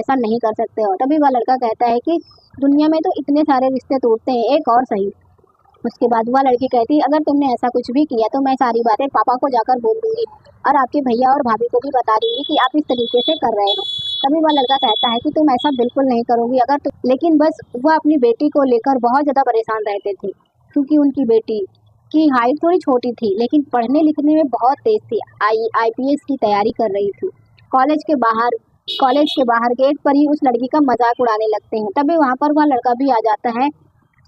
ऐसा नहीं कर सकते हो। तभी वह लड़का कहता है कि दुनिया में तो इतने सारे रिश्ते टूटते हैं, एक और सही। उसके बाद वह लड़की कहती है अगर तुमने ऐसा कुछ भी किया तो मैं सारी बातें पापा को जाकर बोल दूंगी और आपके भैया और भाभी को भी बता दूंगी कि आप इस तरीके से कर रहे हो। तभी वह लड़का कहता है कि तुम ऐसा बिल्कुल नहीं करोगी अगर तुम, लेकिन बस वह अपनी बेटी को लेकर बहुत ज़्यादा परेशान रहते थे, क्योंकि उनकी बेटी की हाइट थोड़ी छोटी थी लेकिन पढ़ने लिखने में बहुत तेज थी। आईपीएस की तैयारी कर रही थी। कॉलेज के बाहर कॉलेज के बाहर गेट पर ही उस लड़की का मजाक उड़ाने लगते हैं। तभी वहाँ पर वह लड़का भी आ जाता है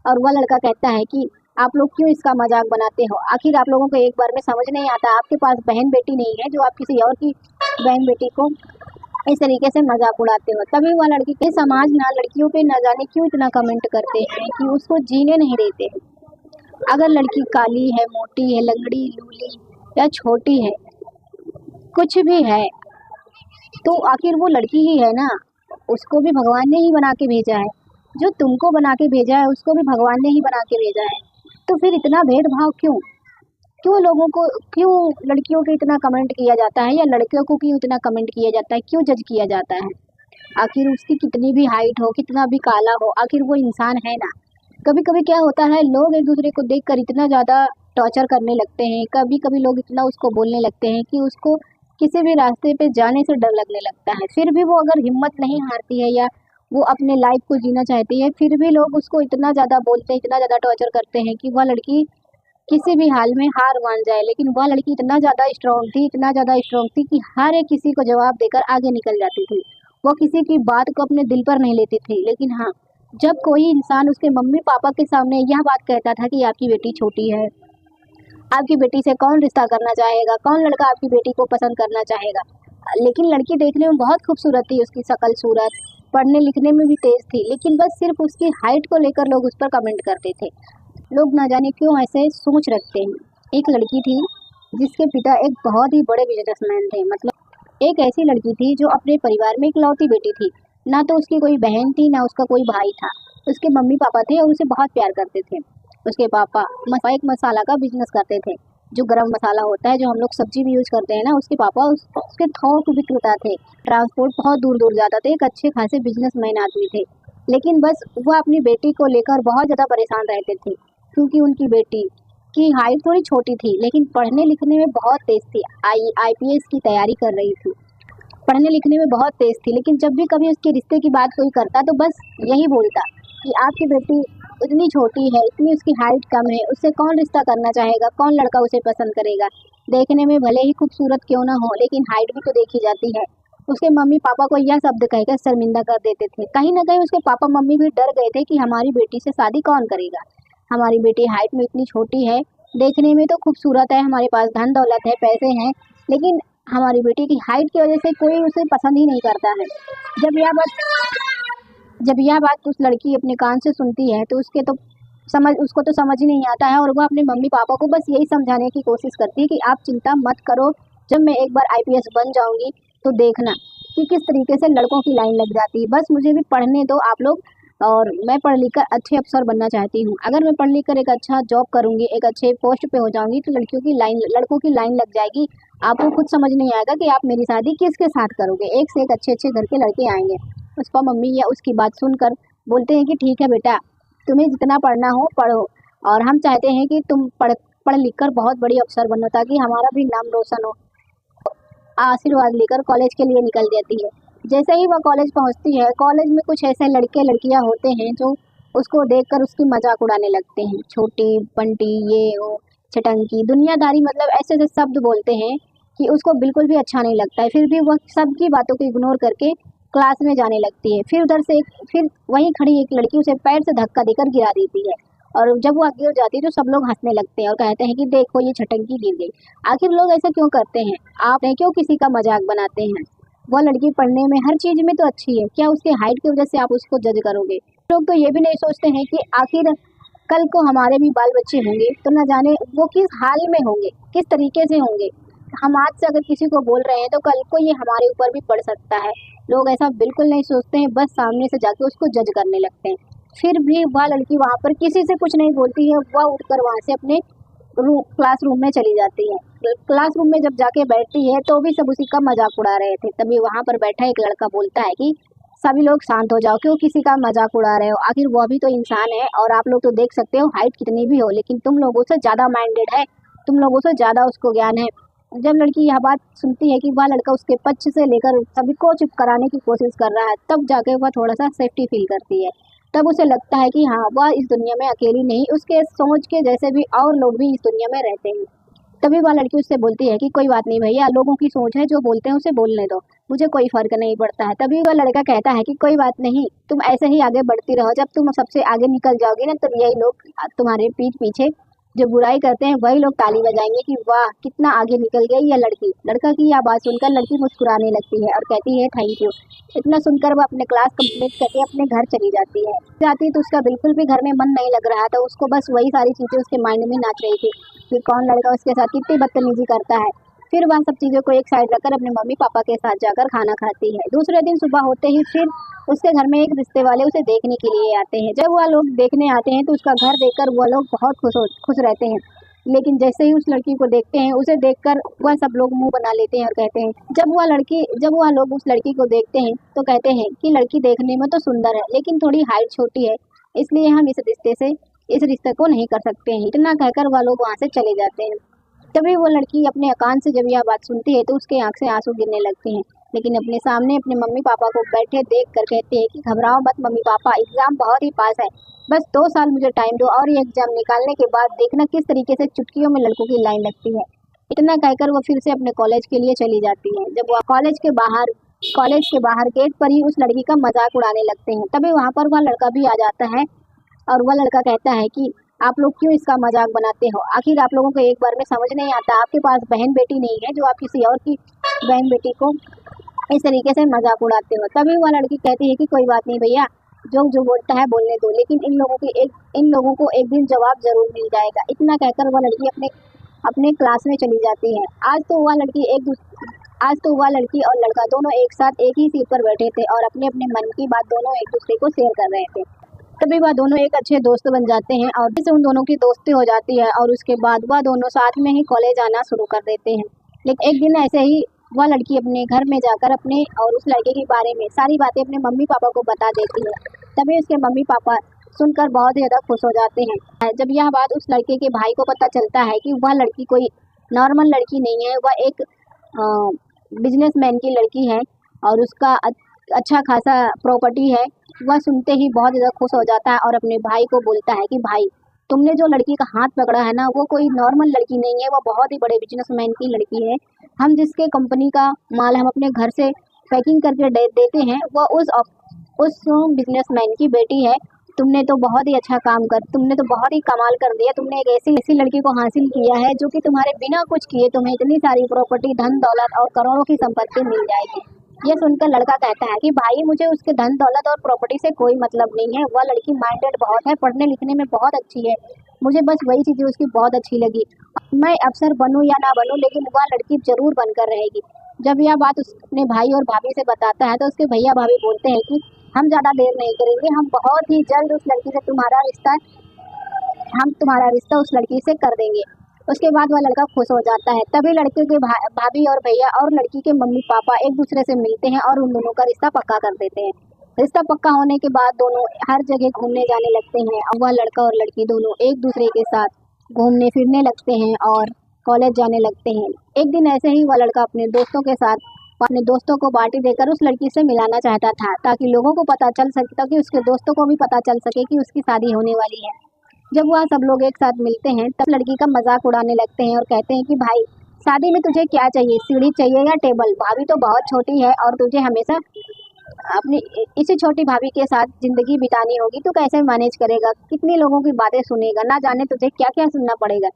और वह लड़का कहता है कि आप लोग क्यों इसका मजाक बनाते हो? आखिर आप लोगों को एक बार में समझ नहीं आता, आपके पास बहन बेटी नहीं है जो आप किसी और की बहन बेटी को इस तरीके से मजाक उड़ाते हो। तभी वह लड़की के समाज ना लड़कियों पे न जाने क्यों इतना कमेंट करते हैं कि उसको जीने नहीं देते। अगर लड़की काली है, मोटी है, लंगड़ी, लूली या छोटी है, कुछ भी है, तो आखिर वो लड़की ही है ना। उसको भी भगवान ने ही बना के भेजा है। जो तुमको बना के भेजा है उसको भी भगवान ने ही बना के भेजा है। तो फिर इतना भेदभाव क्यों? क्यों लोगों को, क्यों लड़कियों को इतना कमेंट किया जाता है या लड़कियों को क्यों इतना कमेंट किया जाता है, क्यों जज किया जाता है? आखिर उसकी कितनी भी हाइट हो, कितना भी काला हो, आखिर वो इंसान है ना। कभी कभी क्या होता है, लोग एक दूसरे को देखकर इतना ज़्यादा टॉर्चर करने लगते हैं, कभी कभी लोग इतना उसको बोलने लगते हैं कि उसको किसी भी रास्ते पे जाने से डर लगने लगता है। फिर भी वो अगर हिम्मत नहीं हारती है या वो अपने लाइफ को जीना चाहती है, फिर भी लोग उसको इतना ज़्यादा बोलते हैं, इतना ज़्यादा टॉर्चर करते हैं कि वह लड़की किसी भी हाल में हार मान जाए। लेकिन वह लड़की इतना ज़्यादा स्ट्रॉन्ग थी, इतना ज़्यादा स्ट्रॉन्ग थी कि हर एक किसी को जवाब देकर आगे निकल जाती थी। वो किसी की बात को अपने दिल पर नहीं लेती थी। लेकिन हाँ, जब कोई इंसान उसके मम्मी पापा के सामने यह बात कहता था कि आपकी बेटी छोटी है, आपकी बेटी से कौन रिश्ता करना चाहेगा, कौन लड़का आपकी बेटी को पसंद करना चाहेगा। लेकिन लड़की देखने में बहुत खूबसूरत थी, उसकी शक्ल सूरत, पढ़ने लिखने में भी तेज थी, लेकिन बस सिर्फ उसकी हाइट को लेकर लोग उस पर कमेंट करते थे। लोग ना जाने क्यों ऐसे सोच रखते हैं। एक लड़की थी जिसके पिता एक बहुत ही बड़े बिजनेसमैन थे। मतलब एक ऐसी लड़की थी जो अपने परिवार में इकलौती बेटी थी। ना तो उसकी कोई बहन थी, ना उसका कोई भाई था। उसके मम्मी पापा थे और उसे बहुत प्यार करते थे। उसके पापा एक मसाला का बिजनेस करते थे, जो गरम मसाला होता है, जो हम लोग सब्जी में यूज करते हैं ना। उसके पापा उसके थोक विक्रेता थे। ट्रांसपोर्ट बहुत दूर दूर जाता थे, एक अच्छे खासे बिजनेसमैन आदमी थे। लेकिन बस वह अपनी बेटी को लेकर बहुत ज़्यादा परेशान रहते थे, क्योंकि उनकी बेटी की हाइट थोड़ी छोटी थी लेकिन पढ़ने लिखने में बहुत तेज थी। आईपीएस की तैयारी कर रही थी, पढ़ने लिखने में बहुत तेज थी। लेकिन जब भी कभी उसके रिश्ते की बात कोई करता तो बस यही बोलता कि आपकी बेटी इतनी छोटी है, इतनी उसकी हाइट कम है, उससे कौन रिश्ता करना चाहेगा, कौन लड़का उसे पसंद करेगा। देखने में भले ही खूबसूरत क्यों ना हो, लेकिन हाइट भी तो देखी जाती है। उसके मम्मी पापा को यह शब्द कहकर शर्मिंदा कर देते थे। कहीं ना कहीं उसके पापा मम्मी भी डर गए थे कि हमारी बेटी से शादी कौन करेगा। हमारी बेटी हाइट में इतनी छोटी है, देखने में तो खूबसूरत है, हमारे पास धन दौलत है, पैसे हैं, लेकिन हमारी बेटी की हाइट की वजह से कोई उसे पसंद ही नहीं करता है। जब यह बात उस लड़की अपने कान से सुनती है तो उसको तो समझ ही नहीं आता है, और वह अपने मम्मी पापा को बस यही समझाने की कोशिश करती है कि आप चिंता मत करो, जब मैं एक बार आईपीएस बन जाऊंगी तो देखना कि किस तरीके से लड़कों की लाइन लग जाती है। बस मुझे भी पढ़ने दो आप लोग, और मैं पढ़ लिख कर अच्छे अफसर बनना चाहती हूँ। अगर मैं पढ़ लिख कर एक अच्छा जॉब करूँगी, एक अच्छे पोस्ट पे हो जाऊँगी तो लड़कों की लाइन लग जाएगी। आपको खुद समझ नहीं आएगा कि आप मेरी शादी किसके साथ करोगे। एक से एक अच्छे अच्छे घर के लड़के आएंगे। उसका मम्मी या उसकी बात सुनकर बोलते हैं कि ठीक है बेटा, तुम्हें जितना पढ़ना हो पढ़ो, और हम चाहते हैं कि तुम पढ़ लिख कर बहुत बड़ी अफसर बनो ताकि हमारा भी नाम रोशन हो। आशीर्वाद लेकर कॉलेज के लिए निकल जाती है। जैसे ही वह कॉलेज पहुंचती है, कॉलेज में कुछ ऐसे लड़के लड़कियां होते हैं जो उसको देखकर उसकी मजाक उड़ाने लगते हैं। छोटी बंटी, ये वो, चटंकी, दुनियादारी, मतलब ऐसे ऐसे शब्द बोलते हैं कि उसको बिल्कुल भी अच्छा नहीं लगता है। फिर भी वह सबकी बातों को इग्नोर करके क्लास में जाने लगती है। फिर वहीं खड़ी एक लड़की उसे पैर से धक्का देकर गिरा देती है, और जब वह गिर जाती है तो सब लोग हंसने लगते हैं और कहते हैं कि देखो ये छटंकी गिर गई। आखिर लोग ऐसा क्यों करते हैं? आप क्यों किसी का मजाक बनाते हैं? वह लड़की पढ़ने में हर चीज में तो अच्छी है, क्या उसके हाइट की वजह से आप उसको जज करोगे? लोग तो ये भी नहीं सोचते हैं कि आखिर कल को हमारे भी बाल बच्चे होंगे तो न जाने वो किस हाल में होंगे, किस तरीके से होंगे। हम आज से अगर किसी को बोल रहे हैं तो कल को ये हमारे ऊपर भी पड़ सकता है। लोग ऐसा बिल्कुल नहीं सोचते हैं, बस सामने से जाके उसको जज करने लगते हैं। फिर भी वह लड़की वहाँ पर किसी से कुछ नहीं बोलती है। वह उठकर वहाँ से अपने क्लासरूम में चली जाती है। क्लासरूम में जब जाके बैठती है तो भी सब उसी का मजाक उड़ा रहे थे। तभी वहाँ पर बैठा एक लड़का बोलता है कि सभी लोग शांत हो जाओ, क्यों किसी का मजाक उड़ा रहे हो? आखिर वो भी तो इंसान है। और आप लोग तो देख सकते हो हाइट कितनी भी हो, लेकिन तुम लोगों से ज़्यादा माइंडेड है, तुम लोगों से ज़्यादा उसको ज्ञान है। जब लड़की यह बात सुनती है कि वह लड़का उसके पक्ष से लेकर सभी को चुप कराने की कोशिश कर रहा है, तब जाके वह थोड़ा सा सेफ्टी फील करती है। तब उसे लगता है कि हाँ, वह इस दुनिया में अकेली नहीं, उसके सोच के जैसे भी और लोग भी इस दुनिया में रहते हैं। तभी वह लड़की उससे बोलती है कि कोई बात नहीं भैया, लोगों की सोच है, जो बोलते हैं उसे बोलने दो, मुझे कोई फर्क नहीं पड़ता है। तभी वह लड़का कहता है कि कोई बात नहीं, तुम ऐसे ही आगे बढ़ती रहो, जब तुम सबसे आगे निकल जाओगी ना, तब यही लोग तुम्हारे पीठ पीछे जो बुराई करते हैं वही लोग ताली बजाएंगे कि वाह कितना आगे निकल गई यह लड़की। लड़का की यह बात सुनकर लड़की मुस्कुराने लगती है और कहती है थैंक यू। इतना सुनकर वह अपने क्लास कंप्लीट करके अपने घर चली जाती है। जाती तो उसका बिल्कुल भी घर में मन नहीं लग रहा था, उसको बस वही सारी चीजें उसके माइंड में नाच रही थी कि कौन लड़का उसके साथ कितनी बदतमीजी करता है। फिर वह सब चीज़ों को एक साइड रखकर अपने मम्मी पापा के साथ जाकर खाना खाती है। दूसरे दिन सुबह होते ही फिर उसके घर में एक रिश्ते वाले उसे देखने के लिए आते हैं। जब वह लोग देखने आते हैं तो उसका घर देखकर वह लोग बहुत खुश रहते हैं। लेकिन जैसे ही उस लड़की को देखते हैं, उसे देखकर वह सब लोग मुंह बना लेते हैं और कहते हैं, जब वह लोग उस लड़की को देखते हैं तो कहते हैं कि लड़की देखने में तो सुंदर है, लेकिन थोड़ी हाइट छोटी है, इसलिए हम इस रिश्ते को नहीं कर सकते हैं। इतना कहकर वह लोग वहाँ से चले जाते हैं। तभी वो लड़की अपने कान से जब यह बात सुनती है तो उसके आंख से आंसू गिरने लगते हैं। लेकिन अपने सामने अपने मम्मी पापा को बैठे देख कर कहती है कि घबराओ मत मम्मी पापा, एग्जाम बहुत ही पास है, बस 2 साल मुझे टाइम दो और ये एग्जाम निकालने के बाद देखना किस तरीके से चुटकियों में लड़कों की लाइन लगती है। इतना कहकर वो फिर से अपने कॉलेज के लिए चली जाती है। जब वह कॉलेज के बाहर गेट पर ही उस लड़की का मजाक उड़ाने लगते हैं। तभी वहाँ पर वह लड़का भी आ जाता है और वह लड़का कहता है कि आप लोग क्यों इसका मजाक बनाते हो? आखिर आप लोगों को एक बार में समझ नहीं आता, आपके पास बहन बेटी नहीं है जो आप किसी और की बहन बेटी को इस तरीके से मजाक उड़ाते हो। तभी वह लड़की कहती है कि कोई बात नहीं भैया, जो बोलता है बोलने दो, लेकिन इन लोगों को एक दिन जवाब जरूर मिल जाएगा। इतना कहकर वह लड़की अपने क्लास में चली जाती है। आज तो वह लड़की और लड़का दोनों एक साथ एक ही सीट पर बैठे थे और अपने अपने मन की बात दोनों एक दूसरे को शेयर कर रहे थे। तभी वह दोनों एक अच्छे दोस्त बन जाते हैं और इससे उन दोनों की दोस्ती हो जाती है और उसके बाद वह दोनों साथ में ही कॉलेज आना शुरू कर देते हैं। लेकिन एक दिन ऐसे ही वह लड़की अपने घर में जाकर अपने और उस लड़के के बारे में सारी बातें अपने मम्मी पापा को बता देती है। तभी उसके मम्मी पापा सुनकर बहुत ही ज़्यादा खुश हो जाते हैं। जब यह बात उस लड़के के भाई को पता चलता है कि वह लड़की कोई नॉर्मल लड़की नहीं है, वह एक बिजनेसमैन की लड़की है और उसका अच्छा खासा प्रॉपर्टी है, वह सुनते ही बहुत ज़्यादा खुश हो जाता है और अपने भाई को बोलता है कि भाई, तुमने जो लड़की का हाथ पकड़ा है ना, वो कोई नॉर्मल लड़की नहीं है, वो बहुत ही बड़े बिजनेसमैन की लड़की है। हम जिसके कंपनी का माल हम अपने घर से पैकिंग करके देते हैं, वो उस बिजनेसमैन की बेटी है। तुमने तो बहुत ही कमाल कर दिया। तुमने एक ऐसी लड़की को हासिल किया है जो कि तुम्हारे बिना कुछ किए तुम्हें इतनी सारी प्रॉपर्टी, धन दौलत और करोड़ों की संपत्ति मिल जाएगी। ये सुनकर लड़का कहता है कि भाई, मुझे उसके धन दौलत और प्रॉपर्टी से कोई मतलब नहीं है, वह लड़की माइंडेड बहुत है, पढ़ने लिखने में बहुत अच्छी है, मुझे बस वही चीज़ें उसकी बहुत अच्छी लगी। मैं अफसर बनूं या ना बनूं, लेकिन वह लड़की जरूर बनकर रहेगी। जब यह बात अपने भाई और भाभी से बताता है तो उसके भैया भाभी बोलते हैं कि हम ज़्यादा देर नहीं करेंगे, हम बहुत ही जल्द उस लड़की से तुम्हारा रिश्ता उस लड़की से कर देंगे। उसके बाद वह लड़का खुश हो जाता है। तभी लड़के के भाभी और भैया और लड़की के मम्मी पापा एक दूसरे से मिलते हैं और उन दोनों का रिश्ता पक्का कर देते हैं। रिश्ता पक्का होने के बाद दोनों हर जगह घूमने जाने लगते हैं और वह लड़का और लड़की दोनों एक दूसरे के साथ घूमने फिरने लगते हैं और कॉलेज जाने लगते हैं। एक दिन ऐसे ही वह लड़का अपने दोस्तों को पार्टी देकर उस लड़की से मिलाना चाहता था, ताकि लोगों को पता चल सके, ताकि उसके दोस्तों को भी पता चल सके कि उसकी शादी होने वाली है। जब वह सब लोग एक साथ मिलते हैं तब लड़की का मजाक उड़ाने लगते हैं और कहते हैं कि भाई, शादी में तुझे क्या चाहिए, सीढ़ी चाहिए या टेबल? भाभी तो बहुत छोटी है और तुझे हमेशा अपनी इसी छोटी भाभी के साथ जिंदगी बितानी होगी, तो कैसे मैनेज करेगा? कितने लोगों की बातें सुनेगा, ना जाने तुझे क्या क्या सुनना पड़ेगा।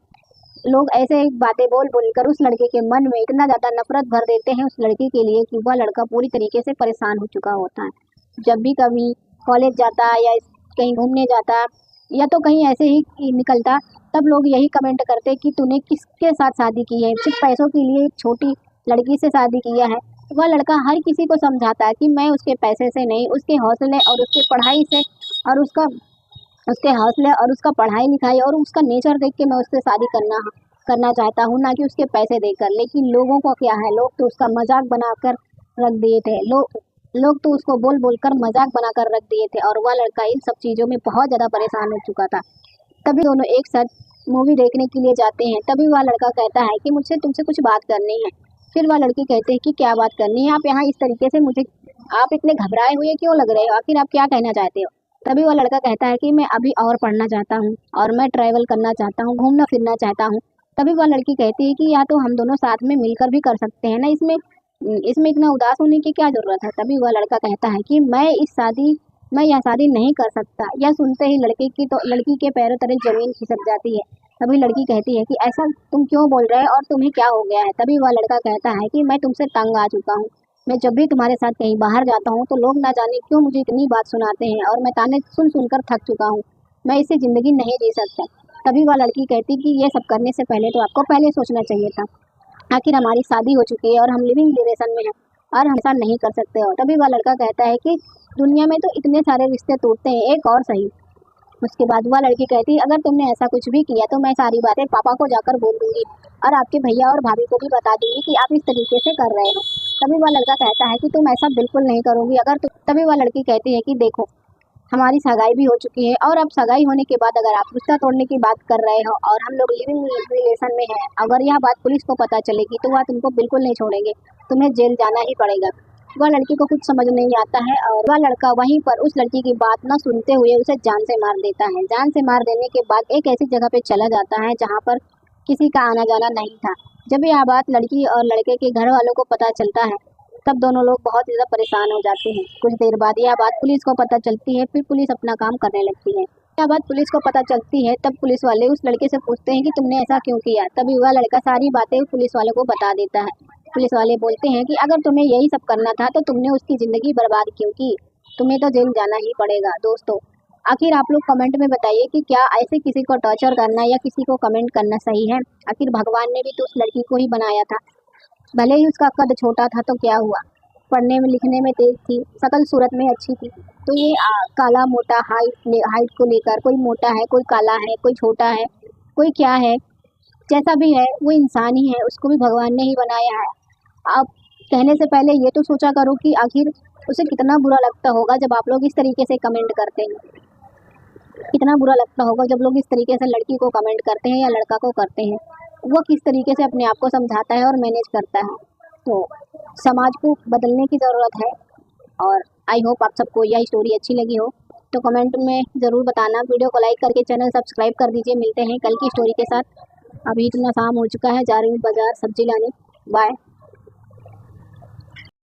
लोग ऐसे बातें बोल कर उस लड़के के मन में इतना ज़्यादा नफरत भर देते हैं उस लड़की के लिए कि वह लड़का पूरी तरीके से परेशान हो चुका होता है। जब भी कभी कॉलेज जाता या कहीं घूमने जाता या तो कहीं ऐसे ही निकलता, तब लोग यही कमेंट करते कि तूने किसके साथ शादी की है, सिर्फ पैसों के लिए एक छोटी लड़की से शादी किया है। वह लड़का हर किसी को समझाता है कि मैं उसके पैसे से नहीं, उसके हौसले और उसके पढ़ाई से और उसका पढ़ाई लिखाई और उसका नेचर देख के मैं उससे शादी करना चाहता हूँ, ना कि उसके पैसे देकर। लेकिन लोगों को क्या है, लोग तो उसका मजाक बनाकर रख दिए थे। लोग तो उसको बोल बोल कर मजाक बनाकर रख दिए थे और वह लड़का इन सब चीज़ों में बहुत ज़्यादा परेशान हो चुका था। तभी दोनों एक साथ मूवी देखने के लिए जाते हैं। तभी वह लड़का कहता है कि मुझसे तुमसे कुछ बात करनी है। फिर वह लड़की कहते हैं कि क्या बात करनी है, आप यहाँ इस तरीके से मुझे, आप इतने घबराए हुए क्यों लग रहे हो, आखिर आप क्या कहना चाहते हो। तभी वह लड़का कहता है कि मैं अभी और पढ़ना चाहता हूँ और मैं ट्रैवल करना चाहता हूँ, घूमना फिरना चाहता हूँ। तभी वह लड़की कहती है कि या तो हम दोनों साथ में मिलकर भी कर सकते हैं ना, इसमें इसमें इतना उदास होने की क्या ज़रूरत है। तभी वह लड़का कहता है कि मैं यह शादी नहीं कर सकता। यह सुनते ही लड़की के पैरों तले ज़मीन खिसक जाती है। तभी लड़की कहती है कि ऐसा तुम क्यों बोल रहे हो और तुम्हें क्या हो गया है। तभी वह लड़का कहता है कि मैं तुमसे तंग आ चुका हूँ। मैं जब भी तुम्हारे साथ कहीं बाहर जाता हूँ तो लोग ना जाने क्यों मुझे इतनी बात सुनाते हैं और मैं ताने सुन सुनकर थक चुका हूँ। मैं इससे ज़िंदगी नहीं जी सकता। तभी वह लड़की कहती कि ये सब करने से पहले तो आपको पहले सोचना चाहिए था। आखिर हमारी शादी हो चुकी है और हम लिविंग रिलेशन में हैं और हम ऐसा नहीं कर सकते हो। तभी वह लड़का कहता है कि दुनिया में तो इतने सारे रिश्ते टूटते हैं, एक और सही। उसके बाद वह लड़की कहती है अगर तुमने ऐसा कुछ भी किया तो मैं सारी बातें पापा को जाकर बोल दूंगी और आपके भैया और भाभी को भी बता दूंगी कि आप इस तरीके से कर रहे हो। तभी वह लड़का कहता है कि तुम ऐसा बिल्कुल नहीं करोगी। तभी वह लड़की कहती है कि देखो, हमारी सगाई भी हो चुकी है और अब सगाई होने के बाद अगर आप रिश्ता तोड़ने की बात कर रहे हो और हम लोग लिविंग रिलेशन में हैं, अगर यह बात पुलिस को पता चलेगी तो वह तुमको बिल्कुल नहीं छोड़ेंगे, तुम्हें जेल जाना ही पड़ेगा। वह लड़की को कुछ समझ नहीं आता है और वह लड़का वहीं पर उस लड़की की बात न सुनते हुए उसे जान से मार देता है। जान से मार देने के बाद एक ऐसी जगह पे चला जाता है जहाँ पर किसी का आना जाना नहीं था। जब यह बात लड़की और लड़के के घर वालों को पता चलता है तब दोनों लोग बहुत ज़्यादा परेशान हो जाते हैं। कुछ देर बाद यह बात पुलिस को पता चलती है, फिर पुलिस अपना काम करने लगती है। यह बात पुलिस को पता चलती है तब पुलिस वाले उस लड़के से पूछते हैं कि तुमने ऐसा क्यों किया। तभी वह लड़का सारी बातें पुलिस वालों को बता देता है। पुलिस वाले बोलते हैं कि अगर तुम्हें यही सब करना था तो तुमने उसकी ज़िंदगी बर्बाद क्यों की, तुम्हें तो जेल जाना ही पड़ेगा। दोस्तों, आखिर आप लोग कमेंट में बताइए कि क्या ऐसे किसी को टॉर्चर करना या किसी को कमेंट करना सही है। आखिर भगवान ने भी तो उस लड़की को ही बनाया था, भले ही उसका कद छोटा था तो क्या हुआ, पढ़ने में लिखने में तेज थी, शकल सूरत में अच्छी थी। तो ये काला मोटा हाइट को लेकर कोई मोटा है, कोई काला है, कोई छोटा है, कोई क्या है, जैसा भी है वो इंसान ही है, उसको भी भगवान ने ही बनाया है। आप कहने से पहले ये तो सोचा करो कि आखिर उसे कितना बुरा लगता होगा जब आप लोग इस तरीके से कमेंट करते हैं। कितना बुरा लगता होगा जब लोग इस तरीके से लड़की को कमेंट करते हैं या लड़का को करते हैं। वो किस तरीके से अपने आप को समझाता है और मैनेज करता है। तो समाज को बदलने की ज़रूरत है और आई होप आप सबको यह स्टोरी अच्छी लगी हो। तो कमेंट में ज़रूर बताना, वीडियो को लाइक करके चैनल सब्सक्राइब कर दीजिए। मिलते हैं कल की स्टोरी के साथ। अभी इतना शाम हो चुका है, जा रही हूँ बाज़ार सब्जी लाने। बाय।